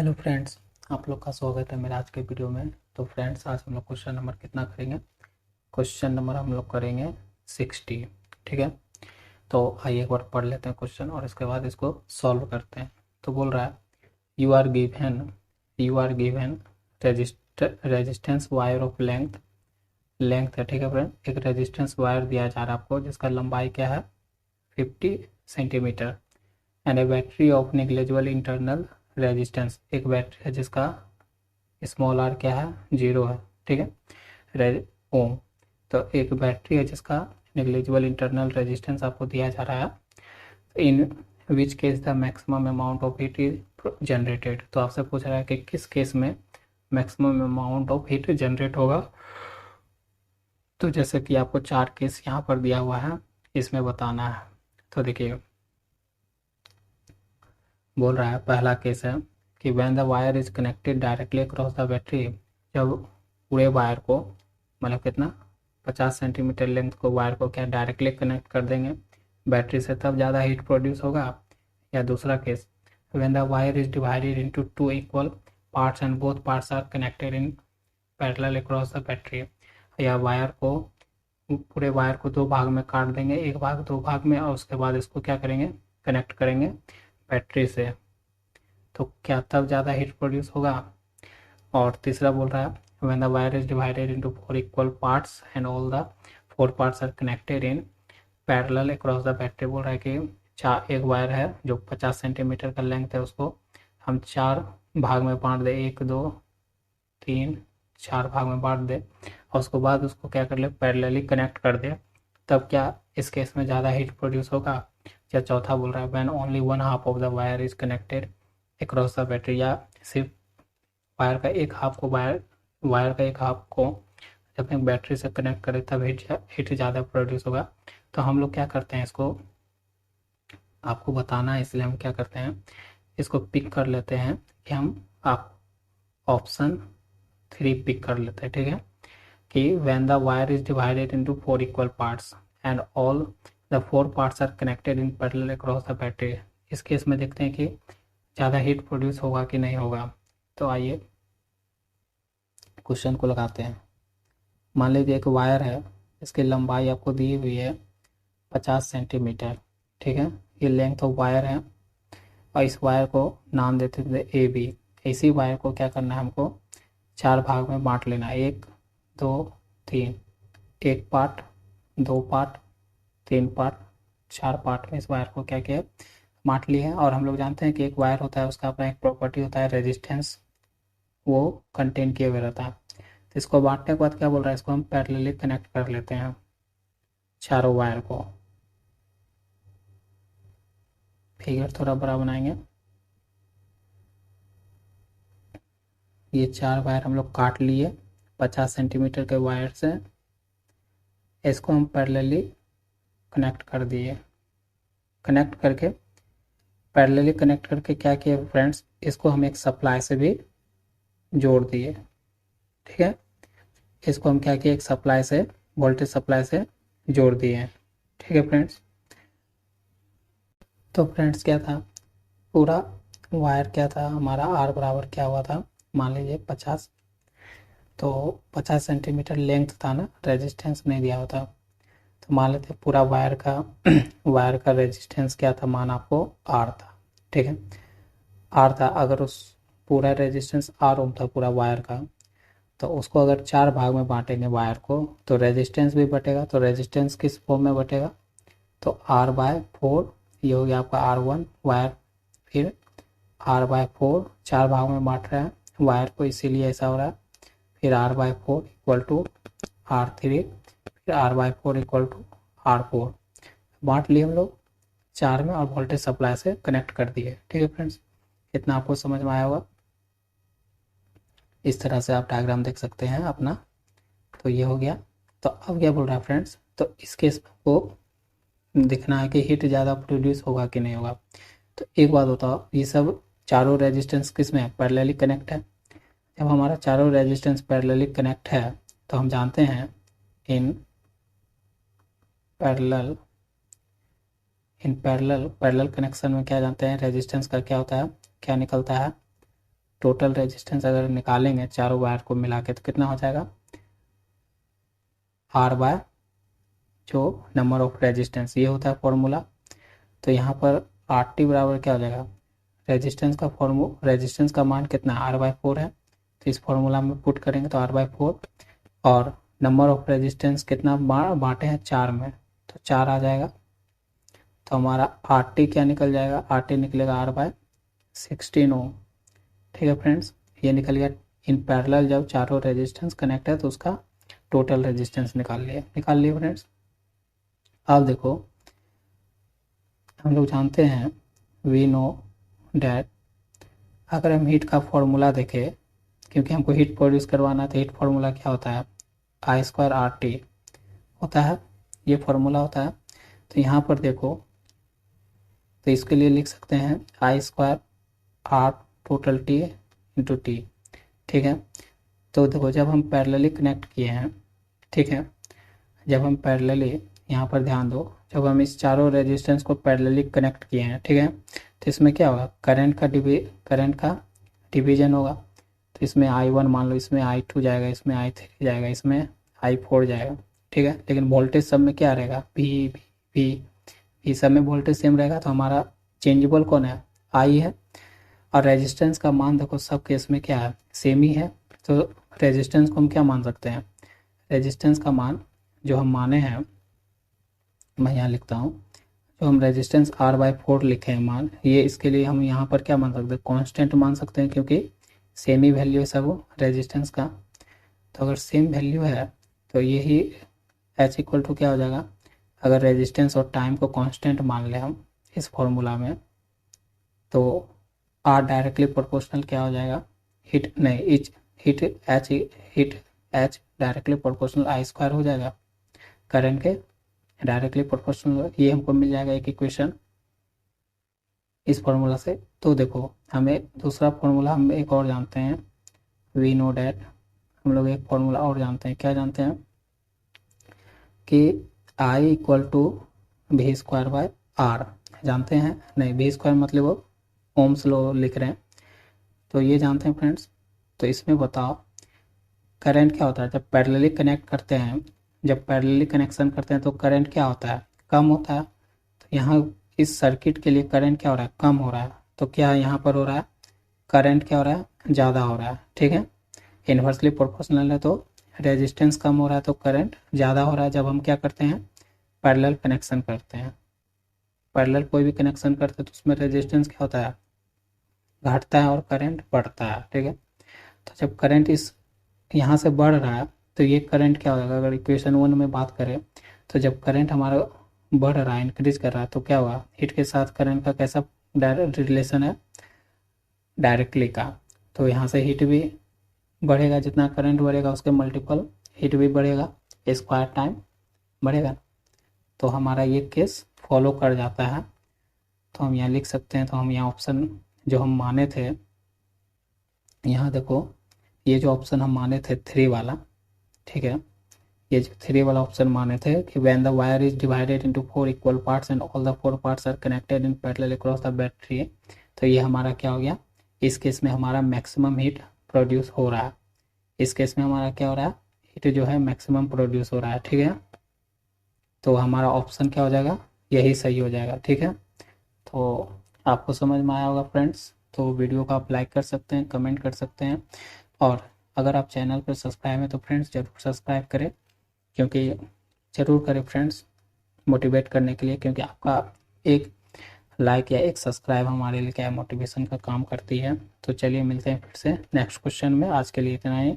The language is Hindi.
हेलो फ्रेंड्स, आप लोग का स्वागत है मेरे आज के वीडियो में। तो फ्रेंड्स, आज हम लोग क्वेश्चन नंबर कितना करेंगे? क्वेश्चन नंबर हम लोग करेंगे 60। ठीक है, तो आइए एक बार पढ़ लेते हैं क्वेश्चन और इसके बाद इसको सॉल्व करते हैं। तो बोल रहा है you are given resistance wire of length है। ठीक है फ्रेंड, एक रेजिस्टेंस वायर दिया जा रहा है आपको जिसका लंबाई क्या है 50 centimetre, and A battery of negligible internal resistance, एक बैटरी है जिसका स्मॉल आर क्या है 0 है। ठीक है, ओम। तो एक बैटरी है जिसका नेग्लिजिबल इंटरनल रेजिस्टेंस आपको दिया जा रहा है। In which case the maximum amount of heat is generated, तो आपसे पूछ रहा है कि किस केस में maximum amount of heat generate होगा। तो जैसे कि आपको 4 केस यहाँ पर दिया हुआ है, इसमें बताना है। तो देखिए, बोल रहा है पहला केस है कि when the wire is connected directly across the battery, जब पूरे वायर को मतलब कितना 50 सेंटीमीटर लेंथ को वायर को क्या डायरेक्टली कनेक्ट कर देंगे बैटरी से, तब ज़्यादा हीट प्रोड्यूस होगा। या दूसरा case, when the wire is divided into 2 equal parts and both parts are connected in parallel across the battery, या वायर को पूरे वायर को 2 भाग में काट देंगे, एक भाग 2 भाग में, और उसके बाद इसको क्या करेंगे कनेक्ट करेंगे बैटरी से, तो क्या तब ज़्यादा हीट प्रोड्यूस होगा। और तीसरा बोल रहा है when the wire is divided into 4 equal parts and all the 4 parts are connected in parallel across the battery, बोल रहा है कि एक वायर है जो 50 सेंटीमीटर का लेंथ है, उसको हम 4 भाग में बांट दे, 1 2 3 4 भाग में बांट दे, और उसके बाद उसको क्या कर ले पैरेलली कनेक्ट कर दे, तब क्या इस केस में ज़्यादा हीट प्रोड्यूस होगा। या चौथा बोल रहा है when only one half of the wire is connected across the battery, या सिर्फ वायर का एक हाफ को वायर का एक हाफ को जब हम बैटरी से कनेक्ट करें तब हीट ज़्यादा प्रोड्यूस होगा। तो हम लोग क्या करते हैं, इसको आपको बताना है इसलिए हम क्या करते हैं, इसको पिक कर लेते हैं कि हम आप ऑप्शन 3 पिक कर लेते हैं। ठीक है, कि when the wire is divided into 4 equal parts and all the 4 parts are connected in parallel across the battery, इस केस में देखते हैं कि ज़्यादा हीट प्रोड्यूस होगा कि नहीं होगा। तो आइए क्वेश्चन को लगाते हैं। मान लीजिए एक वायर है, इसकी लंबाई आपको दी हुई है 50 सेंटीमीटर। ठीक है, ये लेंथ ऑफ वायर है, और इस वायर को नाम देते थे ए बी। इसी वायर को क्या करना है, हमको 4 भाग में बांट लेना है, 1 2 3, एक पार्ट 2 पार्ट 3 पार्ट 4 पार्ट में इस वायर को क्या किया बांट लिया है। और हम लोग जानते हैं कि एक वायर होता है उसका अपना एक प्रॉपर्टी होता है रेजिस्टेंस, वो कंटेन किए हुए रहता है। तो इसको बांटने के बाद क्या बोल रहा है, इसको हम पैरेलली कनेक्ट कर लेते हैं चारों वायर को। फिगर थोड़ा बड़ा बनाएंगे। ये 4 वायर हम लोग काट लिए 50 सेंटीमीटर के वायर से, इसको हम पैरेलली कनेक्ट कर दिए। कनेक्ट करके पैरेलली कनेक्ट करके क्या किए फ्रेंड्स, इसको हम एक सप्लाई से भी जोड़ दिए। ठीक है, इसको हम क्या किए एक सप्लाई से वोल्टेज सप्लाई से जोड़ दिए। ठीक है फ्रेंड्स, तो फ्रेंड्स क्या था, पूरा वायर क्या था हमारा आर बराबर क्या हुआ था, मान लीजिए 50, तो 50 सेंटीमीटर लेंथ था ना, रेजिस्टेंस नहीं दिया होता। तो मान लेते पूरा वायर का वायर का रेजिस्टेंस क्या था, मान आपको आर था। ठीक है, आर था, अगर उस पूरा रेजिस्टेंस आर ओम था पूरा वायर का, तो उसको अगर 4 भाग में बांटेंगे वायर को, तो रेजिस्टेंस भी बटेगा। तो रेजिस्टेंस किस फॉर्म में बटेगा, तो R/4, ये हो गया आपका R1 वायर, फिर R/4 4 भाग में बांट रहे हैं वायर को, इसीलिए ऐसा हो रहा है। फिर R/4 इक्वल टू R3, फिर R/4 इक्वल टू R4, बांट लिए हम लोग 4 में और वोल्टेज सप्लाई से कनेक्ट कर दिए। ठीक है फ्रेंड्स, इतना आपको समझ में आया होगा। इस तरह से आप डायग्राम देख सकते हैं अपना। तो ये हो गया। तो अब क्या बोल रहा है फ्रेंड्स, तो इस केस में आपको देखना है कि हीट ज़्यादा प्रोड्यूस होगा कि नहीं होगा। तो एक बात बताओ, ये सब चारों रेजिस्टेंस किस में है, पैरेलली कनेक्ट है। जब हमारा चारों रेजिस्टेंस पैरेलली कनेक्ट है, तो हम जानते हैं इन पैरेलल पैरेलल कनेक्शन में क्या जानते हैं, रेजिस्टेंस का क्या होता है, क्या निकलता है, टोटल रेजिस्टेंस अगर निकालेंगे चारों वायर को मिला के तो कितना हो जाएगा, R बाय जो नंबर ऑफ रेजिस्टेंस, ये होता है फॉर्मूला। तो यहाँ पर आर टी बराबर क्या हो जाएगा, रेजिस्टेंस का मान कितना है, R/4 है। तो इस फॉर्मूला में पुट करेंगे तो R/4, और नंबर ऑफ रेजिस्टेंस कितना बांटे हैं 4 में, तो 4 आ जाएगा। तो हमारा आर टी क्या निकल जाएगा, आर टी निकलेगा R/16 ओम। ठीक है फ्रेंड्स, ये निकल गया। इन पैरेलल जब चारों रेजिस्टेंस कनेक्ट है तो उसका टोटल रेजिस्टेंस निकाल लिए फ्रेंड्स। अब देखो, हम लोग जानते हैं, वी नो डैट, अगर हम हीट का फॉर्मूला देखें, क्योंकि हमको हीट प्रोड्यूस करवाना है तो हीट फार्मूला क्या होता है, I²RT होता है, ये फार्मूला होता है। तो यहाँ पर देखो, तो इसके लिए लिख सकते हैं I²R total T into T। ठीक है, तो देखो जब हम पैरेलली कनेक्ट किए हैं, ठीक है, जब हम पैरेलली, यहाँ पर ध्यान दो, जब हम इस चारों रेजिस्टेंस को पैरेलली कनेक्ट किए हैं, ठीक है, तो इसमें क्या होगा, करंट का डिवीजन होगा। तो इसमें I1 मान लो, इसमें I2 जाएगा, इसमें I3 जाएगा, इसमें I4 जाएगा। ठीक है, लेकिन वोल्टेज सब में क्या रहेगा, V सब में वोल्टेज सेम रहेगा। तो हमारा चेंजेबल कौन है, I है। और रेजिस्टेंस का मान देखो सब केस में क्या है, सेम ही है। तो रेजिस्टेंस को हम क्या मान सकते हैं, रेजिस्टेंस का मान जो हम माने हैं, मैं यहाँ लिखता हूँ, जो हम रेजिस्टेंस R/4 लिखे हैं मान, ये इसके लिए हम यहाँ पर क्या मान सकते हैं, कांस्टेंट मान सकते हैं, क्योंकि सेम ही वैल्यू है सब रेजिस्टेंस का। तो अगर सेम वैल्यू है तो यही H= क्या हो जाएगा, अगर रेजिस्टेंस और टाइम को कांस्टेंट मान लें हम इस फॉर्मूला में, तो R डायरेक्टली प्रोपोर्शनल क्या हो जाएगा, heat H directly proportional I² हो जाएगा, करंट के डायरेक्टली प्रोपोर्शनल। ये हमको मिल जाएगा एक इक्वेशन इस फॉर्मूला से। तो देखो, हमें दूसरा फॉर्मूला हम एक और जानते हैं, वी नो डैट, हम लोग एक फॉर्मूला और जानते हैं, क्या जानते हैं कि I = V²/R जानते हैं, नहीं V² मतलब वो ओम्स लॉ लिख रहे हैं, तो ये जानते हैं फ्रेंड्स। तो इसमें बताओ, करंट क्या होता है जब पैरेलली कनेक्ट करते हैं, जब पैरेलली कनेक्शन करते हैं तो करंट क्या होता है, कम होता है। तो यहाँ इस सर्किट के लिए करंट क्या हो रहा है, कम हो रहा है। तो क्या यहाँ पर हो रहा है, करंट क्या हो रहा है, ज़्यादा हो रहा है। ठीक है, इन्वर्सली प्रोपोर्शनल है तो रेजिस्टेंस कम हो रहा है तो करंट ज़्यादा हो रहा है। जब हम क्या करते हैं, पैरेलल कनेक्शन करते हैं, पैरेलल कोई भी कनेक्शन करते हैं तो उसमें रेजिस्टेंस क्या होता है, घटता है और करंट बढ़ता है। ठीक है, तो जब करंट इस यहाँ से बढ़ रहा है तो ये करंट क्या होगा, अगर इक्वेशन 1 में बात करें तो जब करंट हमारा बढ़ रहा है, इंक्रीज कर रहा है, तो क्या होगा, हीट के साथ करंट का कैसा डायरेक्ट रिलेशन है, डायरेक्टली का। तो यहाँ से हीट भी बढ़ेगा, जितना करंट बढ़ेगा उसके मल्टीपल हीट भी बढ़ेगा, स्क्वायर टाइम बढ़ेगा। तो हमारा ये केस फॉलो कर जाता है। तो हम यहाँ लिख सकते हैं, तो हम यहाँ ऑप्शन जो हम माने थे, यहाँ देखो, ये जो ऑप्शन हम माने थे 3 वाला, ठीक है, ये जो 3 वाला ऑप्शन माने थे कि when the wire is divided into 4 equal parts and all the 4 parts are connected in parallel across the battery, तो ये हमारा क्या हो गया, इस केस में हमारा मैक्सिमम हीट प्रोड्यूस हो रहा है। इस केस में हमारा क्या हो रहा है, हीट जो है मैक्सिमम प्रोड्यूस हो रहा है। ठीक है, तो हमारा ऑप्शन क्या हो जाएगा, यही सही हो जाएगा। ठीक है, तो आपको समझ में आया होगा फ्रेंड्स। तो वीडियो को आप लाइक कर सकते हैं, कमेंट कर सकते हैं, और अगर आप चैनल पर सब्सक्राइब हैं तो फ्रेंड्स ज़रूर सब्सक्राइब करें, क्योंकि ज़रूर करें फ्रेंड्स, मोटिवेट करने के लिए, क्योंकि आपका एक लाइक या एक सब्सक्राइब हमारे लिए क्या है, मोटिवेशन का काम करती है। तो चलिए मिलते हैं फिर से नेक्स्ट क्वेश्चन में, आज के लिए इतना ही।